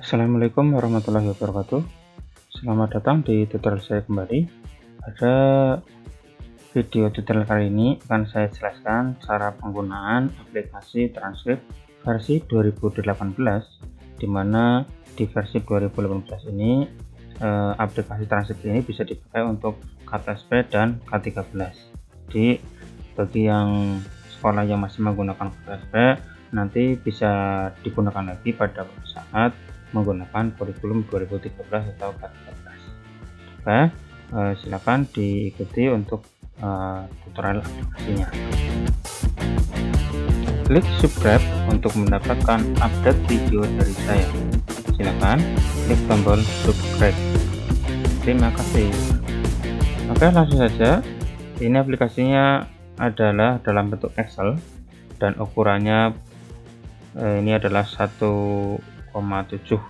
Assalamualaikum warahmatullahi wabarakatuh. Selamat datang di tutorial saya kembali. Pada video tutorial kali ini akan saya jelaskan cara penggunaan aplikasi transkrip versi 2018, dimana di versi 2018 ini aplikasi transkrip ini bisa dipakai untuk KTSP dan K13. Jadi bagi yang sekolah yang masih menggunakan KTSP, nanti bisa digunakan lagi pada saat menggunakan kurikulum 2013 atau K13. Oke, silakan diikuti untuk tutorial aplikasinya. Klik subscribe untuk mendapatkan update video dari saya. Silakan klik tombol subscribe. Terima kasih. Oke, langsung saja. Ini aplikasinya adalah dalam bentuk Excel dan ukurannya ini adalah 1,7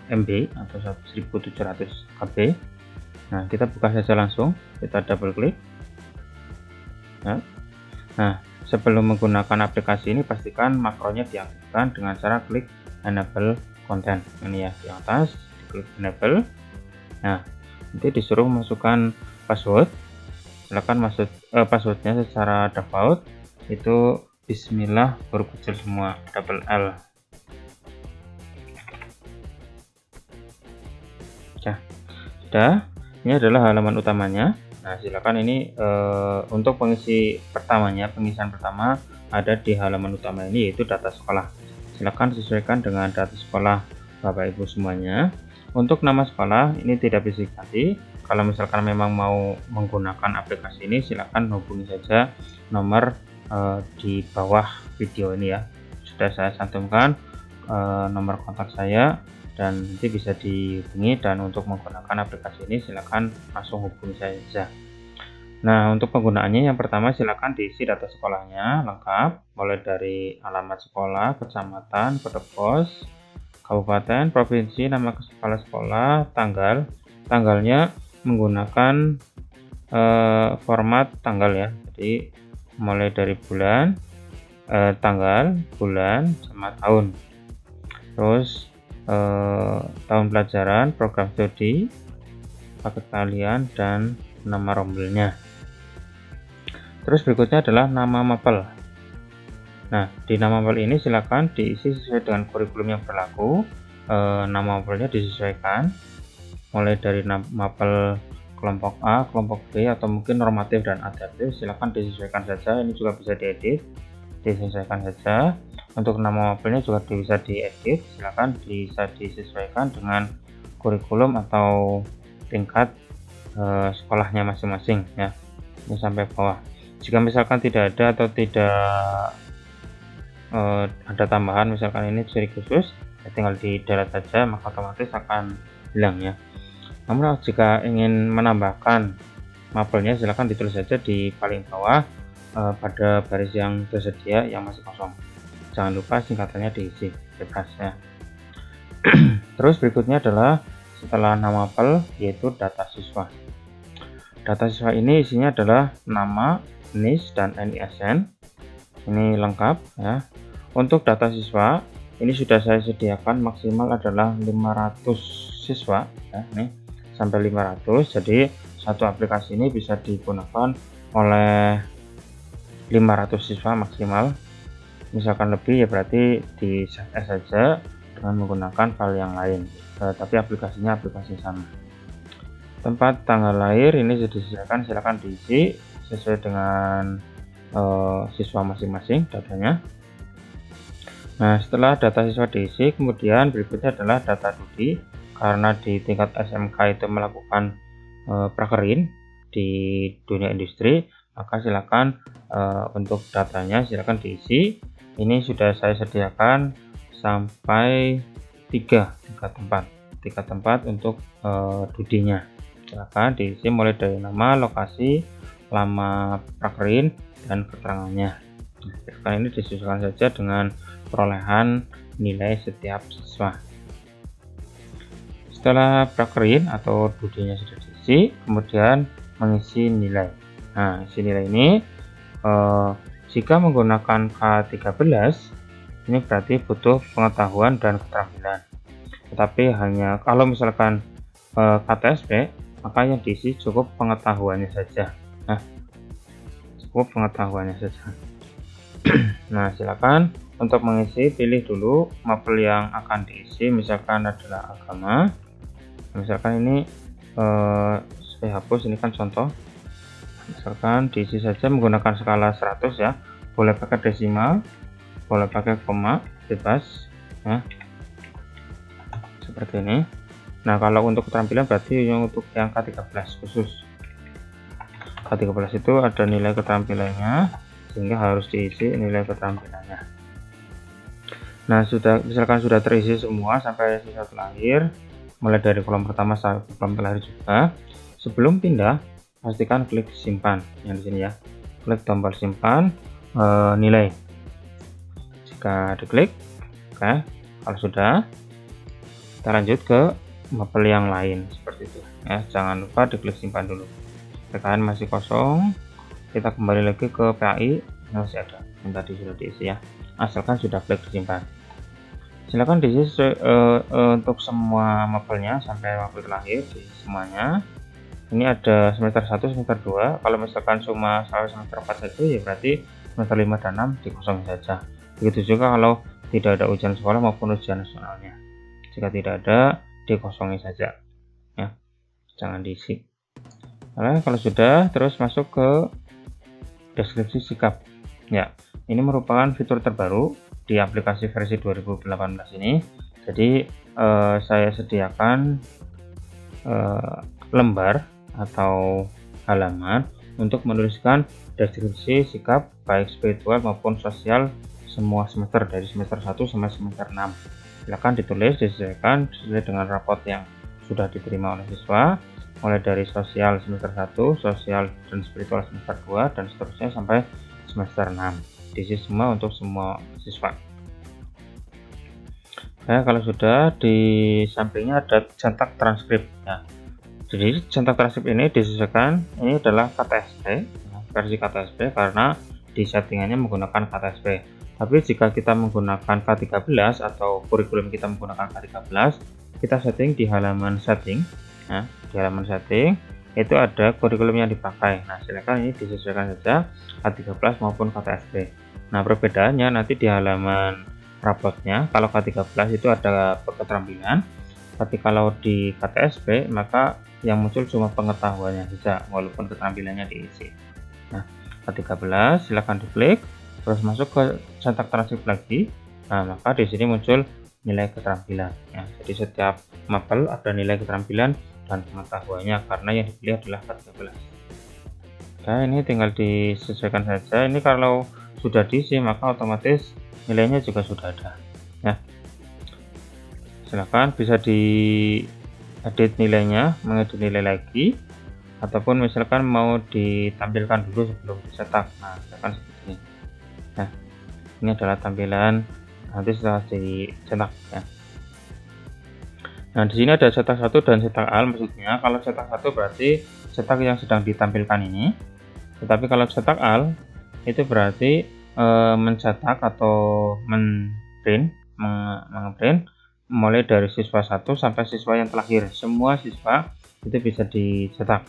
MB atau 1700 KB. Nah, kita buka saja langsung, kita double klik. Nah, sebelum menggunakan aplikasi ini pastikan makronya diaktifkan dengan cara klik enable content. Ini ya, di atas klik enable. Nah, nanti disuruh masukkan password. Silakan masuk passwordnya secara default itu bismillah huruf kecil semua, double L. Sudah, ini adalah halaman utamanya. Nah, silakan ini untuk pengisian pertama ada di halaman utama ini, yaitu data sekolah. Silakan sesuaikan dengan data sekolah Bapak Ibu semuanya. Untuk nama sekolah ini tidak bisa diganti. Kalau misalkan memang mau menggunakan aplikasi ini, silakan hubungi saja nomor di bawah video ini ya. Sudah saya cantumkan nomor kontak saya dan nanti bisa dihubungi, dan untuk menggunakan aplikasi ini silakan langsung hubungi saya saja. Nah, untuk penggunaannya yang pertama silakan diisi data sekolahnya lengkap, mulai dari alamat sekolah, kecamatan, kode pos, kabupaten, provinsi, nama kepala sekolah, tanggalnya menggunakan format tanggal ya. Jadi mulai dari bulan, tanggal, bulan, sama tahun. Terus tahun pelajaran, program studi, paket kalian, dan nama rombelnya. Terus berikutnya adalah nama mapel. Nah, di nama mapel ini silakan diisi sesuai dengan kurikulum yang berlaku. Nama mapelnya disesuaikan mulai dari mapel kelompok A, kelompok B, atau mungkin normatif dan adaptif. Silakan disesuaikan saja. Ini juga bisa diedit, disesuaikan saja. Untuk nama mapelnya juga bisa diedit, silakan bisa disesuaikan dengan kurikulum atau tingkat sekolahnya masing-masing ya. Ini sampai bawah. Jika misalkan tidak ada atau tidak ada tambahan, misalkan ini ciri khusus, ya tinggal di delete saja, maka otomatis akan hilang ya. Namun jika ingin menambahkan mapelnya, silakan ditulis saja di paling bawah pada baris yang tersedia yang masih kosong. Jangan lupa singkatannya diisi bebas ya. Terus berikutnya adalah setelah nama mapel, yaitu data siswa. Data siswa ini isinya adalah nama, NIS, dan NISN. Ini lengkap ya. Untuk data siswa ini sudah saya sediakan maksimal adalah 500 siswa ya, nih sampai 500. Jadi satu aplikasi ini bisa digunakan oleh 500 siswa maksimal. Misalkan lebih ya berarti di save as saja dengan menggunakan file yang lain, tapi aplikasinya aplikasi sama. Tempat tanggal lahir ini sudah disediakan, silakan diisi sesuai dengan siswa masing-masing datanya. Nah, setelah data siswa diisi, kemudian berikutnya adalah data studi. Karena di tingkat SMK itu melakukan prakerin di dunia industri, maka silakan untuk datanya silakan diisi. Ini sudah saya sediakan sampai 3 tempat untuk studinya. Silakan diisi mulai dari nama, lokasi, lama prakerin, dan keterangannya. Nah, ini disesuaikan saja dengan perolehan nilai setiap siswa. Setelah prakerin atau studinya sudah diisi, kemudian mengisi nilai. Nah, isi nilai ini jika menggunakan K13 ini berarti butuh pengetahuan dan keterampilan. tetapi hanya kalau misalkan KTSP, maka yang diisi cukup pengetahuannya saja. Nah, cukup pengetahuannya saja. Nah, silakan untuk mengisi, pilih dulu mapel yang akan diisi, misalkan adalah agama. Misalkan ini saya hapus, ini kan contoh. Misalkan diisi saja menggunakan skala 100 ya, boleh pakai desimal, boleh pakai koma, bebas ya, seperti ini. Nah, kalau untuk keterampilan berarti untuk yang K13 khusus. K13 itu ada nilai keterampilannya, sehingga harus diisi nilai keterampilannya. Nah, misalkan sudah terisi semua sampai sisa terakhir, mulai dari kolom pertama sampai kolom terakhir juga. Sebelum pindah, pastikan klik simpan yang di sini ya. Klik tombol simpan nilai. Jika diklik, oke. Kalau sudah, kita lanjut ke mapel yang lain seperti itu ya. Jangan lupa diklik simpan dulu. Tekan masih kosong, kita kembali lagi ke PAI, masih ada yang tadi sudah diisi ya, asalkan sudah klik disimpan. Silakan diisi untuk semua mapelnya sampai mapel terakhir di semuanya. Ini ada semester 1, semester 2. Kalau misalkan cuma sampai semester 4 saja ya berarti semester 5 dan 6 dikosongin saja. Begitu juga kalau tidak ada ujian sekolah maupun ujian nasionalnya. Jika tidak ada, dikosongi saja ya, jangan diisi. Nah, kalau sudah, terus masuk ke deskripsi sikap ya. Ini merupakan fitur terbaru di aplikasi versi 2018 ini. Jadi saya sediakan lembar atau halaman untuk menuliskan deskripsi sikap baik spiritual maupun sosial semua semester dari semester 1 sampai semester 6. Silakan ditulis, disesuaikan sesuai dengan rapot yang sudah diterima oleh siswa, mulai dari sosial semester 1, sosial dan spiritual semester 2, dan seterusnya sampai semester 6. Diisi semua untuk semua siswa. Nah, kalau sudah, di sampingnya ada cetak transkrip ya. Jadi cetak transkrip ini disesuaikan, ini adalah KTSP, versi KTSP karena di settingannya menggunakan KTSP. Tapi jika kita menggunakan K13 atau kurikulum kita menggunakan K13, kita setting di halaman setting. Nah, di halaman setting itu ada kurikulum yang dipakai. Nah, silakan ini disesuaikan saja K13 maupun KTSP. Nah, perbedaannya nanti di halaman rapotnya. Kalau K13 itu ada keterampilan, tapi kalau di KTSP maka yang muncul cuma pengetahuannya saja walaupun keterampilannya diisi. Nah, K13 silakan diklik, terus masuk ke cetak transkrip lagi. Nah, maka di sini muncul nilai keterampilan ya. Jadi setiap mapel ada nilai keterampilan dan pengetahuannya karena yang dipilih adalah K13. Nah, ini tinggal disesuaikan saja. Ini kalau sudah diisi maka otomatis nilainya juga sudah ada ya. Silakan bisa di edit nilainya, mengedit nilai lagi, ataupun misalkan mau ditampilkan dulu sebelum dicetak. Nah, misalkan seperti ini. Nah, ini adalah tampilan nanti setelah dicetak ya. Nah, di sini ada cetak 1 dan cetak al, maksudnya kalau cetak 1 berarti cetak yang sedang ditampilkan ini. Tetapi kalau cetak al itu berarti mencetak atau mengprint mulai dari siswa 1 sampai siswa yang terakhir. Semua siswa itu bisa dicetak.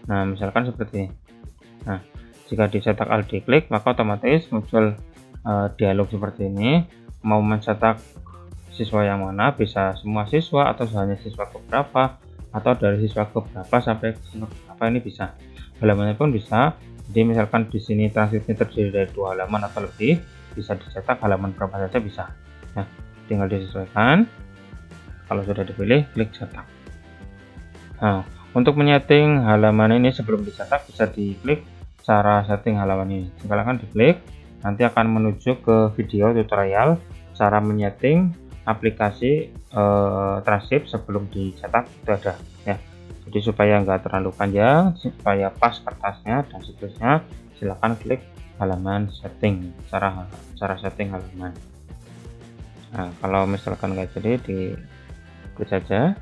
Nah, misalkan seperti ini. Nah, jika dicetak al diklik, maka otomatis muncul dialog seperti ini. Mau mencetak siswa yang mana, bisa semua siswa atau hanya siswa keberapa, atau dari siswa keberapa sampai siswa keberapa, ini bisa. Halamannya pun bisa. Jadi misalkan di sini transkripnya terdiri dari 2 halaman atau lebih, bisa dicetak halaman berapa saja bisa. Nah, tinggal disesuaikan. Kalau sudah dipilih, klik cetak. Nah, untuk menyeting halaman ini sebelum dicetak bisa diklik cara setting halaman ini. Silakan diklik, nanti akan menuju ke video tutorial cara menyeting aplikasi transkrip sebelum dicetak, itu ada ya. Jadi supaya nggak terlalu panjang, supaya pas kertasnya dan seterusnya, silakan klik halaman setting, cara setting halaman. Nah, kalau misalkan nggak jadi, diklik saja.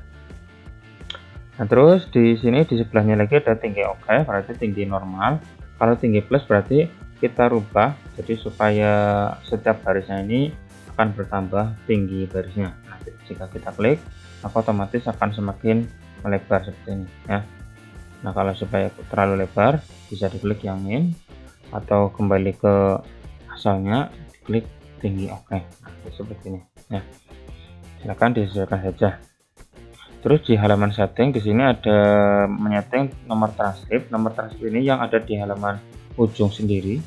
Nah, terus di sini di sebelahnya lagi ada tinggi oke, berarti tinggi normal. Kalau tinggi plus berarti kita rubah jadi supaya setiap barisnya ini akan bertambah tinggi barisnya. Nah, Nah, jika kita klik, maka otomatis akan semakin melebar seperti ini ya. Nah, kalau supaya terlalu lebar bisa diklik yang min, atau kembali ke asalnya klik tinggi oke. Nah, seperti ini ya. Silakan disesuaikan saja. Terus di halaman setting di sini ada menyeting nomor transkrip. Nomor transkrip ini yang ada di halaman ujung sendiri,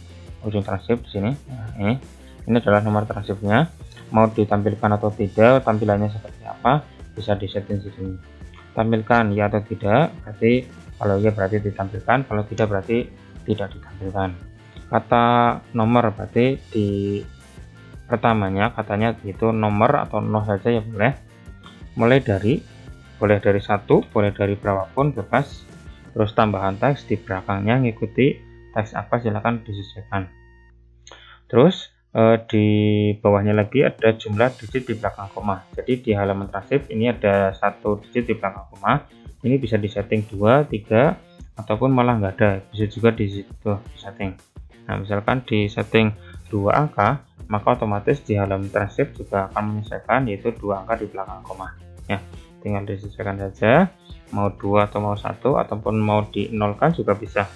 ujung transkrip di sini. Nah, ini adalah nomor transkripnya. Mau ditampilkan atau tidak, tampilannya seperti apa, bisa disetting di sini. Tampilkan ya atau tidak, berarti kalau ya berarti ditampilkan, kalau tidak berarti tidak ditampilkan. Kata nomor berarti di pertamanya katanya itu nomor atau 0 saja ya boleh. Mulai dari boleh dari 1, boleh dari berapapun, bebas. Terus tambahan teks di belakangnya ngikuti teks apa silahkan disesuaikan. Terus di bawahnya lagi ada jumlah digit di belakang koma. Jadi di halaman transkrip ini ada 1 digit di belakang koma. Ini bisa disetting 2, 3, ataupun malah nggak ada, bisa juga di situ disetting. Nah, misalkan di setting 2 angka, maka otomatis di halaman transkrip juga akan menyesuaikan, yaitu 2 angka di belakang koma ya. Tinggal disesuaikan saja, mau 2 atau mau 1, ataupun mau dinolkan juga bisa.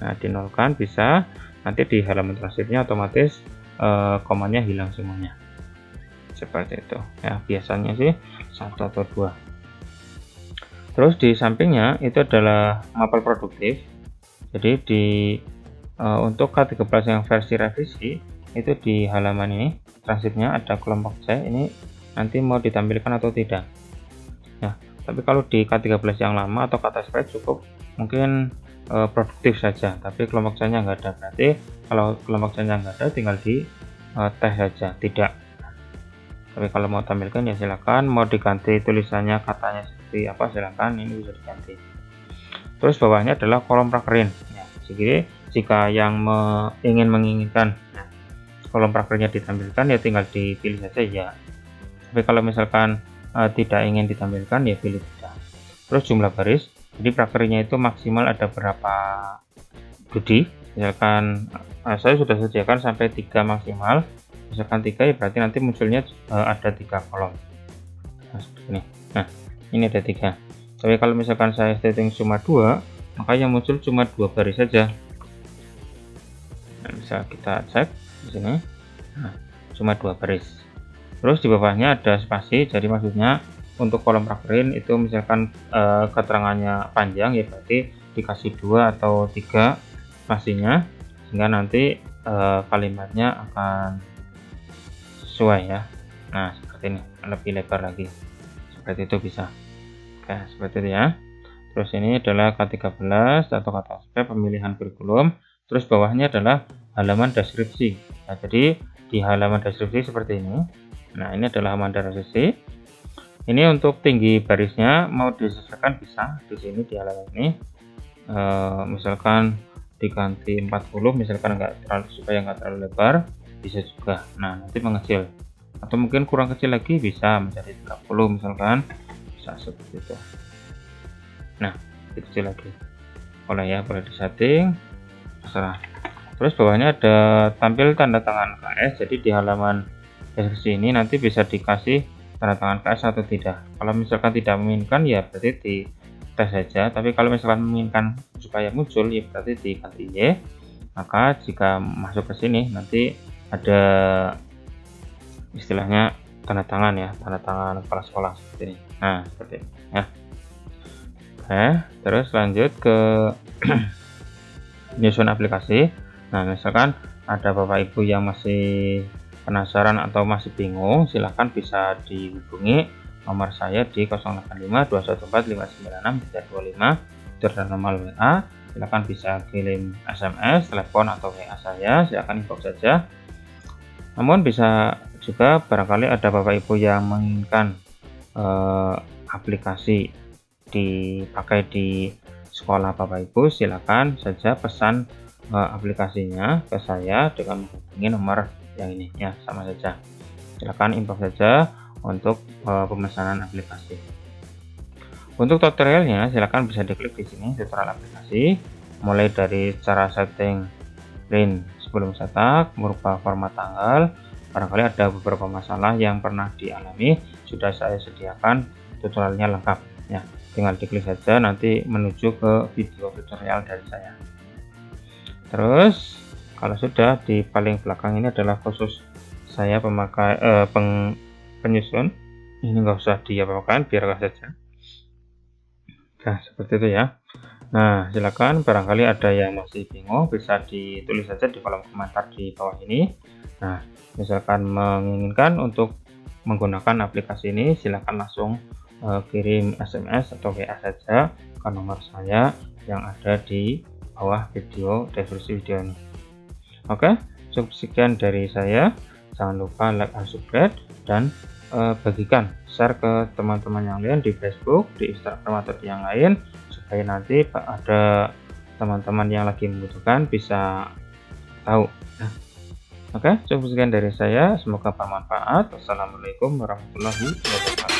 Nah, dinolkan bisa, nanti di halaman transkripnya otomatis komanya hilang semuanya seperti itu ya. Biasanya sih 1 atau 2. Terus di sampingnya itu adalah mapel produktif. Jadi di untuk K13 yang versi revisi itu di halaman ini transkripnya ada kelompok C, ini nanti mau ditampilkan atau tidak ya. Tapi kalau di K13 yang lama atau kata spread cukup mungkin produktif saja, tapi kelompok C nya nggak ada. Berarti kalau kelompok C nya nggak ada tinggal di teh saja, tidak. Tapi kalau mau tampilkan ya silakan, mau diganti tulisannya katanya seperti apa silakan, ini bisa diganti. Terus bawahnya adalah kolom prakerin ya. Jadi jika yang menginginkan kolom prakernya ditampilkan ya tinggal dipilih saja ya. Tapi kalau misalkan tidak ingin ditampilkan ya pilih tidak. Terus jumlah baris, jadi prakernya itu maksimal ada berapa budi. Misalkan saya sudah sediakan sampai 3 maksimal, misalkan 3 ya berarti nanti munculnya ada 3 kolom. Nah, seperti ini. Nah, ini ada 3. Tapi kalau misalkan saya setting cuma 2, maka yang muncul cuma 2 baris saja. Nah, bisa kita cek di sini. Nah, cuma 2 baris. Terus di bawahnya ada spasi, jadi maksudnya untuk kolom prakerin itu misalkan keterangannya panjang ya berarti dikasih 2 atau 3 spasinya, sehingga nanti kalimatnya akan sesuai ya. Nah, seperti ini, lebih lebar lagi seperti itu bisa. Oke, seperti itu ya. Terus ini adalah K13 atau kata aspek pemilihan kurikulum. Terus bawahnya adalah halaman deskripsi. Nah, jadi di halaman deskripsi seperti ini. Nah, ini adalah halaman deskripsi. Ini untuk tinggi barisnya mau disesuaikan bisa di sini di halaman ini. Misalkan diganti 40, misalkan supaya nggak terlalu lebar, bisa juga. Nah, nanti mengecil. Atau mungkin kurang kecil lagi bisa menjadi 30 misalkan, bisa seperti itu. Nah, kecil lagi. Boleh ya, boleh disetting, terserah. Terus bawahnya ada tampil tanda tangan KS. Jadi di halaman deskripsi ini nanti bisa dikasih tanda tangan KS atau tidak. Kalau misalkan tidak menginginkan ya berarti di tes saja. Tapi kalau misalkan menginginkan supaya muncul ya berarti diganti Y. Maka jika masuk ke sini nanti ada istilahnya tanda tangan ya, tanda tangan kepala sekolah seperti ini. Nah, seperti ini ya. Oke, terus lanjut ke menyusun aplikasi. Nah, misalkan ada Bapak Ibu yang masih penasaran atau masih bingung, silahkan bisa dihubungi nomor saya di 085214596325. Itu adalah nomor WA. Silahkan bisa kirim SMS, telepon atau WA saya, silahkan inbox saja. Namun bisa juga barangkali ada Bapak Ibu yang menginginkan aplikasi dipakai di sekolah Bapak Ibu, silakan saja pesan aplikasinya ke saya dengan menghubungi nomor yang ini ya, sama saja. Silakan inbox saja untuk pemesanan aplikasi. Untuk tutorialnya silakan bisa diklik di sini, tutorial aplikasi, mulai dari cara setting print sebelum setup, merubah format tanggal. Barangkali ada beberapa masalah yang pernah dialami, sudah saya sediakan tutorialnya lengkap ya, tinggal diklik saja nanti menuju ke video tutorial dari saya. Terus kalau sudah, di paling belakang ini adalah khusus saya pemakai penyusun. Ini nggak usah diapakan, biarkan saja. Nah seperti itu ya. Nah silakan, barangkali ada yang masih bingung bisa ditulis saja di kolom komentar di bawah ini. Nah misalkan menginginkan untuk menggunakan aplikasi ini, silakan langsung kirim SMS atau WA saja ke nomor saya yang ada di bawah video deskripsi video ini. Oke, cukup sekian dari saya. Jangan lupa like and subscribe, dan bagikan, share ke teman-teman yang lain di Facebook, di Instagram, atau di yang lain, supaya nanti ada teman-teman yang lagi membutuhkan bisa tahu. Nah, oke, cukup sekian dari saya. Semoga bermanfaat. Wassalamualaikum warahmatullahi wabarakatuh.